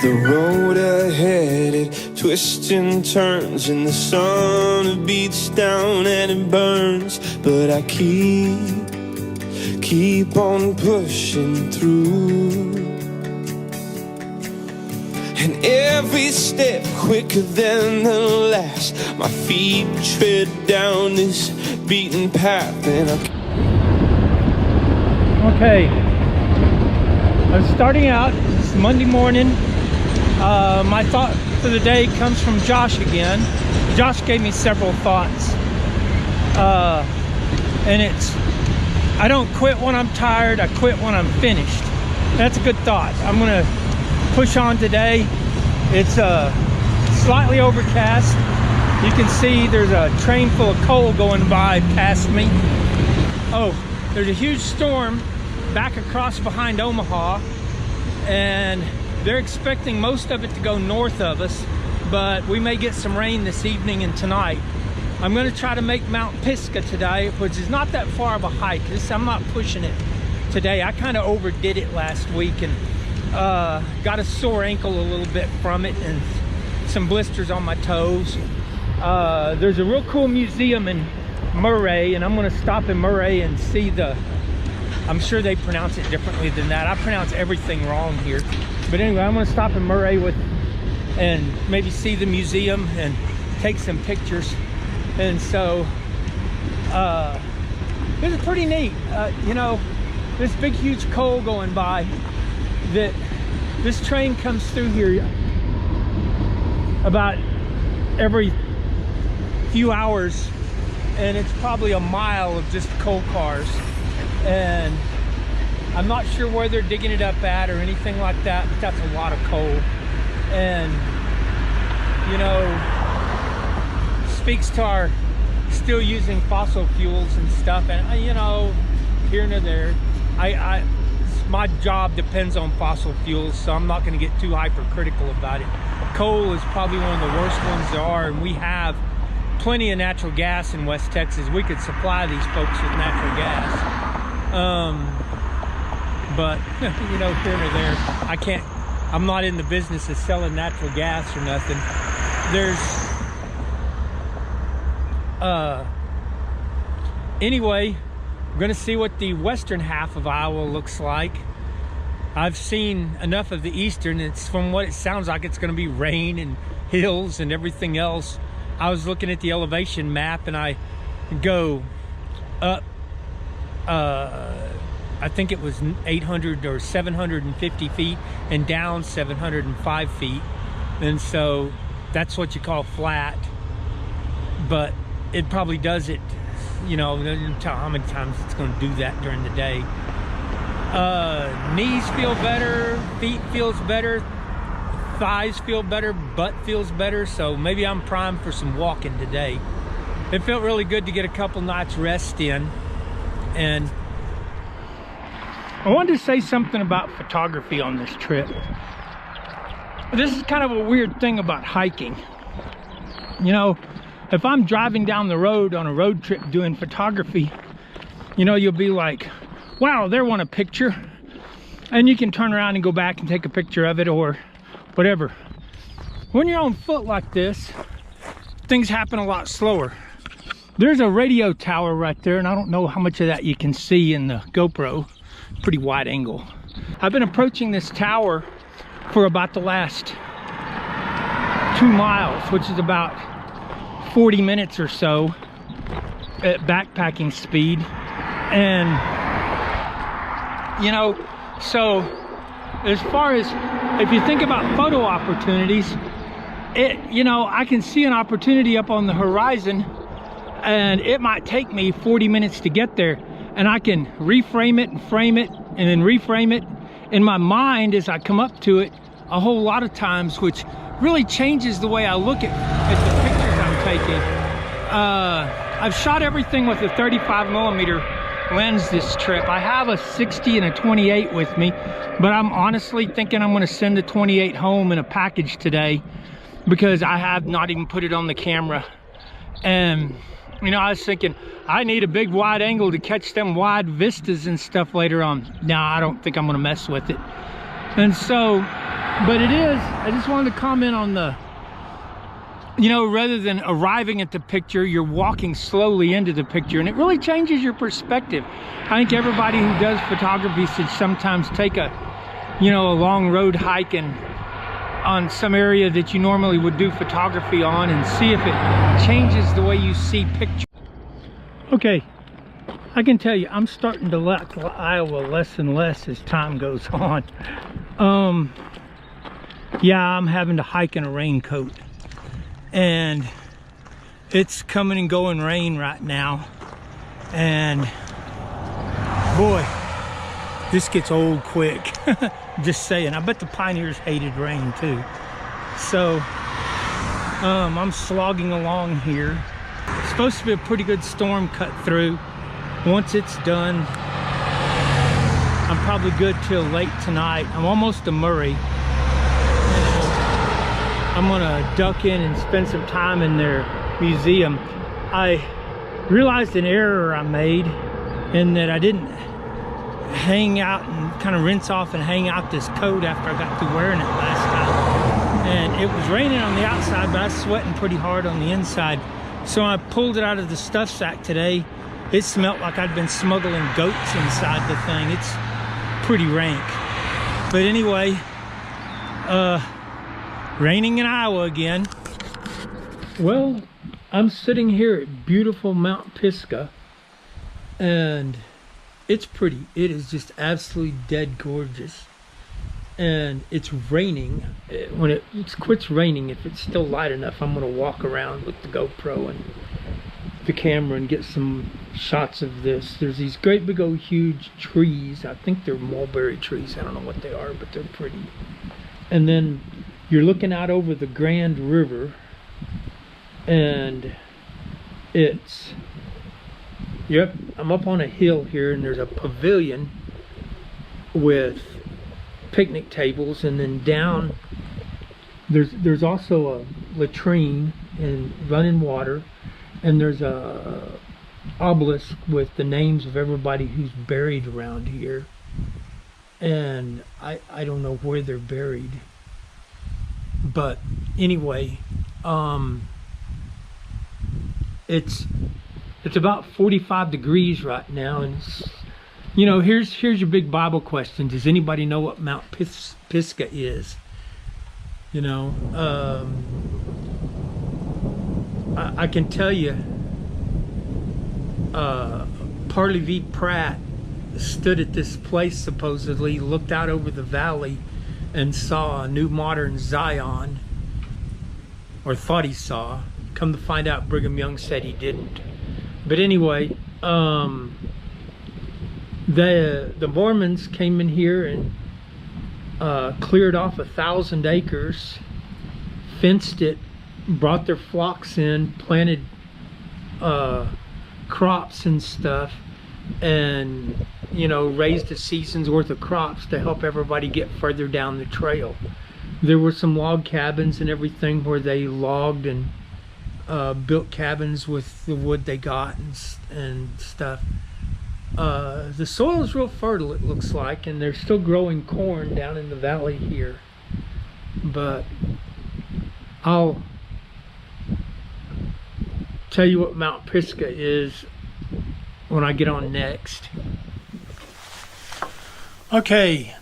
The road ahead, it twists and turns, and the sun beats down and it burns. But I keep on pushing through. And every step quicker than the last, my feet tread down this beaten path. And Okay, I'm starting out. It's Monday morning. My thought for the day comes from Josh again. Josh gave me several thoughts. And it's, I don't quit when I'm tired, I quit when I'm finished. That's a good thought. I'm gonna push on today. It's slightly overcast. You can see there's a train full of coal going by past me. Oh, there's a huge storm back across behind Omaha, and they're expecting most of it to go north of us, but we may get some rain this evening and tonight. I'm going to try to make Mount Pisgah today, which is not that far of a hike. I'm not pushing it today. I kind of overdid it last week and got a sore ankle a little bit from it and some blisters on my toes. There's a real cool museum in Murray, and I'm going to stop in Murray and see the, I'm sure they pronounce it differently than that. I pronounce everything wrong here. But anyway, I'm going to stop in Murray and maybe see the museum and take some pictures. And so this is pretty neat. You know, this big huge coal going by, that this train comes through here about every few hours, and it's probably a mile of just coal cars. And I'm not sure where they're digging it up at or anything like that, but that's a lot of coal. And you know, speaks to our still using fossil fuels and stuff. And you know, here and there, my job depends on fossil fuels, so I'm not going to get too hypercritical about it. Coal is probably one of the worst ones there are, and we have plenty of natural gas in West Texas. We could supply these folks with natural gas. But you know, here and there, I'm not in the business of selling natural gas or nothing. Anyway, we're gonna see what the western half of Iowa looks like. I've seen enough of the eastern. It's, from what it sounds like, it's gonna be rain and hills and everything else. I was looking at the elevation map, and I go up, I think it was 800 or 750 feet and down 705 feet. And so that's what you call flat, but it probably does it, you know, tell how many times it's going to do that during the day. Knees feel better, feet feels better, thighs feel better, butt feels better. So maybe I'm primed for some walking today. It felt really good to get a couple nights rest in. And I wanted to say something about photography on this trip. This is kind of a weird thing about hiking. You know, if I'm driving down the road on a road trip doing photography, you know, you'll be like, wow, there went a picture. And you can turn around and go back and take a picture of it or whatever. When you're on foot like this, things happen a lot slower. There's a radio tower right there, and I don't know how much of that you can see in the GoPro. Pretty wide angle. I've been approaching this tower for about the last 2 miles, which is about 40 minutes or so at backpacking speed. And you know, so as far as, if you think about photo opportunities, you know, I can see an opportunity up on the horizon, and it might take me 40 minutes to get there, and I can reframe it and frame it and then reframe it in my mind as I come up to it a whole lot of times, which really changes the way I look at the pictures I'm taking. I've shot everything with a 35mm lens this trip. I have a 60 and a 28 with me, but I'm honestly thinking I'm going to send the 28 home in a package today, because I have not even put it on the camera. And you know, I was thinking I need a big wide angle to catch them wide vistas and stuff later on. No, I don't think I'm gonna mess with it. And so But it is, I just wanted to comment on the, you know, rather than arriving at the picture, you're walking slowly into the picture, and it really changes your perspective. I think everybody who does photography should sometimes take a, you know, a long road hike and on some area that you normally would do photography on, and see if it changes the way you see pictures. Okay, I can tell you, I'm starting to like Iowa less and less as time goes on. Yeah, I'm having to hike in a raincoat, and it's coming and going rain right now, and boy, this gets old quick. Just saying. I bet the pioneers hated rain too. So I'm slogging along here. It's supposed to be a pretty good storm cut through. Once it's done, I'm probably good till late tonight. I'm almost to Murray. I'm gonna duck in and spend some time in their museum. I realized an error I made in that I didn't hang out and kind of rinse off and hang out this coat after I got through wearing it last time. And it was raining on the outside, but I was sweating pretty hard on the inside. So I pulled it out of the stuff sack today. It smelled like I'd been smuggling goats inside the thing. It's pretty rank. But anyway, raining in Iowa again. Well, I'm sitting here at beautiful Mount Pisgah, and it's pretty. It is just absolutely dead gorgeous. And it's raining. When it quits raining, if it's still light enough, I'm going to walk around with the GoPro and the camera and get some shots of this. There's these great big old huge trees. I think they're mulberry trees. I don't know what they are, but they're pretty. And then you're looking out over the Grand River, and it's, yep, I'm up on a hill here, and there's a pavilion with picnic tables, and then down there's also a latrine and running water, and there's a obelisk with the names of everybody who's buried around here, and I don't know where they're buried, but anyway, it's about 45 degrees right now, and it's, you know, here's your big Bible question. Does anybody know what Mount Pisgah is? You know, I can tell you, Parley V. Pratt stood at this place, supposedly, looked out over the valley and saw a new modern Zion, or thought he saw. Come to find out, Brigham Young said he didn't. But anyway, the Mormons came in here and cleared off 1,000 acres, fenced it, brought their flocks in, planted crops and stuff, and, you know, raised a season's worth of crops to help everybody get further down the trail. There were some log cabins and everything where they logged and built cabins with the wood they got and stuff. The soil is real fertile, it looks like, and they're still growing corn down in the valley here. But I'll tell you what Mount Pisgah is when I get on next. Okay,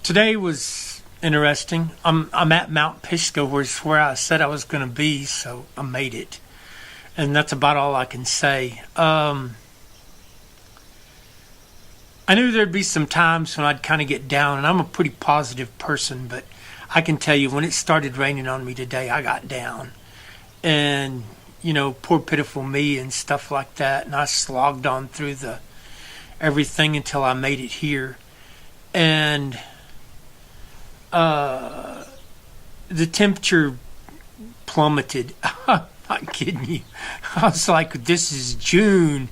today was interesting. I'm at Mount Pisgah, where I said I was going to be, so I made it, and that's about all I can say. I knew there'd be some times when I'd kind of get down, and I'm a pretty positive person, but I can tell you when it started raining on me today, I got down. And, you know, poor pitiful me and stuff like that, and I slogged on through everything until I made it here. And the temperature plummeted. I'm not kidding you. I was like, this is June,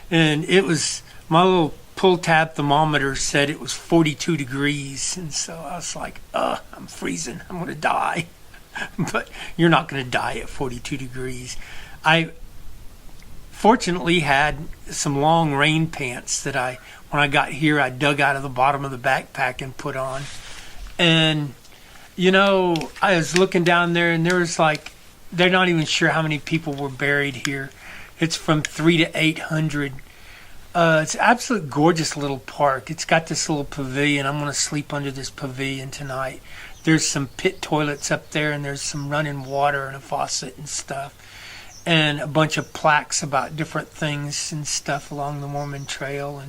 and it was, my little pull tab thermometer said it was 42 degrees, and so I was like, I'm freezing, I'm gonna die. But you're not gonna die at 42 degrees. I fortunately had some long rain pants that when I got here, I dug out of the bottom of the backpack and put on, And, I was looking down there, and there was like, they're not even sure how many people were buried here. It's from 300 to 800. It's an absolute gorgeous little park. It's got this little pavilion. I'm going to sleep under this pavilion tonight. There's some pit toilets up there, and there's some running water and a faucet and stuff, and a bunch of plaques about different things and stuff along the Mormon Trail.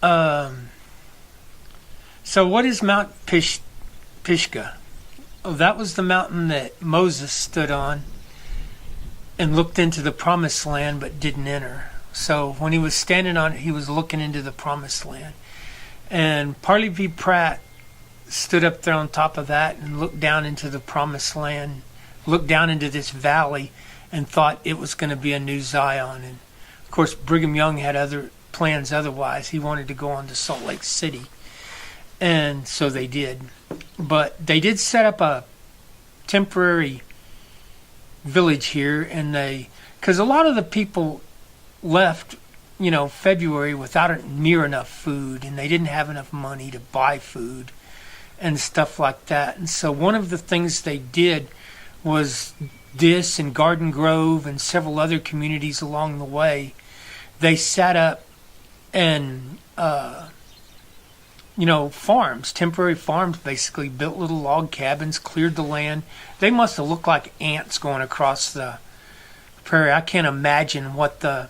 And so what is Mount Pisgah? Oh, that was the mountain that Moses stood on and looked into the promised land but didn't enter. So when he was standing on it, he was looking into the promised land. And Parley V. Pratt stood up there on top of that and looked down into the promised land, looked down into this valley, and thought it was going to be a new Zion. And of course, Brigham Young had other plans otherwise. He wanted to go on to Salt Lake City. And so they did. But they did set up a temporary village here, and because a lot of the people left, February without near enough food, and they didn't have enough money to buy food and stuff like that. And so one of the things they did was this, and Garden Grove and several other communities along the way, they set up and farms, temporary farms, basically built little log cabins, cleared the land. They must have looked like ants going across the prairie. I can't imagine what the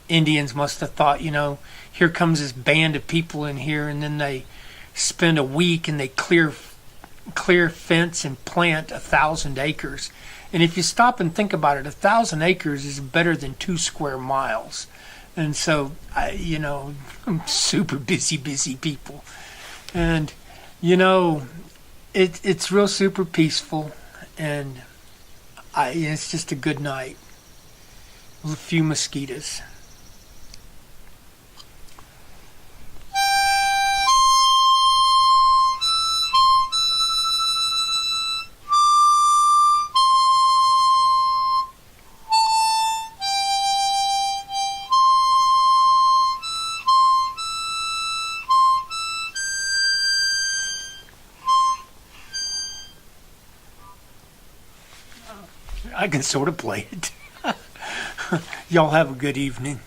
Indians must have thought. Here comes this band of people in here, and then they spend a week and they clear fence and plant 1,000 acres. And if you stop and think about it, 1,000 acres is better than 2 square miles. And so, super busy people. And, it's real super peaceful, and it's just a good night. A few mosquitoes. I can sort of play it. Y'all have a good evening.